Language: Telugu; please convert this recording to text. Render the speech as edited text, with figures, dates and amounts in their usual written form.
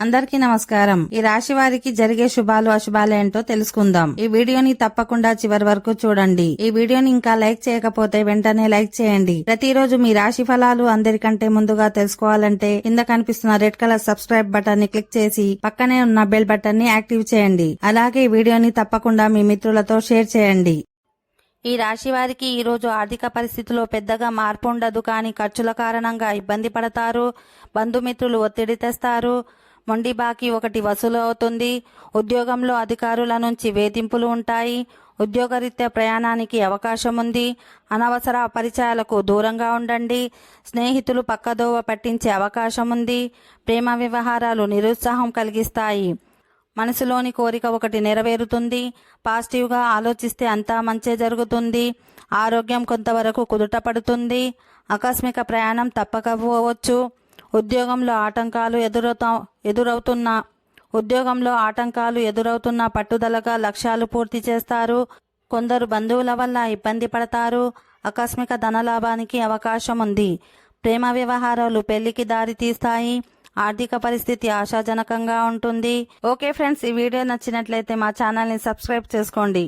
అందరికీ నమస్కారం. ఈ రాశి వారికి జరిగే శుభాలు అశుభాలు ఏంటో తెలుసుకుందాం. ఈ వీడియోని తప్పకుండా చివరి వరకు చూడండి. ఈ వీడియోని ఇంకా లైక్ చేయకపోతే వెంటనే లైక్ చేయండి. ప్రతిరోజు మీ రాశి ఫలాలు అందరికంటే ముందుగా తెలుసుకోవాలంటే కింద కనిపిస్తున్న రెడ్ కలర్ సబ్స్క్రైబ్ బటన్ ని క్లిక్ చేసి పక్కనే ఉన్న బెల్ బటన్ ని యాక్టివ్ చేయండి. అలాగే ఈ వీడియోని తప్పకుండా మీ మిత్రులతో షేర్ చేయండి. ఈ రాశి వారికి ఈ రోజు ఆర్థిక పరిస్థితిలో పెద్దగా మార్పు ఉండదు, కానీ ఖర్చుల కారణంగా ఇబ్బంది పడతారు. బంధుమిత్రులు ఒత్తిడి తెస్తారు. మొండి బాకీ ఒకటి వసూలు అవుతుంది. ఉద్యోగంలో అధికారుల నుంచి వేధింపులు ఉంటాయి. ఉద్యోగరీత్యా ప్రయాణానికి అవకాశం ఉంది. అనవసర పరిచయాలకు దూరంగా ఉండండి. స్నేహితులు పక్కదోవ పట్టించే అవకాశం ఉంది. ప్రేమ వ్యవహారాలు నిరుత్సాహం కలిగిస్తాయి. మనసులోని కోరిక ఒకటి నెరవేరుతుంది. పాజిటివ్గా ఆలోచిస్తే అంతా మంచే జరుగుతుంది. ఆరోగ్యం కొంతవరకు కుదుటపడుతుంది. ఆకస్మిక ప్రయాణం తప్పకపోవచ్చు. ఉద్యోగంలో ఆటంకాలు ఎదురవుతున్న పట్టుదలగా లక్ష్యాలు పూర్తి చేస్తారు. కొందరు బంధువుల వల్ల ఇబ్బంది పడతారు. ఆకస్మిక ధనలాభానికి అవకాశం ఉంది. ప్రేమ వ్యవహారాలు పెళ్లికి దారి తీస్తాయి. ఆర్థిక పరిస్థితి ఆశాజనకంగా ఉంటుంది. ఓకే ఫ్రెండ్స్, ఈ వీడియో నచ్చినట్లయితే మా ఛానల్ని సబ్స్క్రైబ్ చేసుకోండి.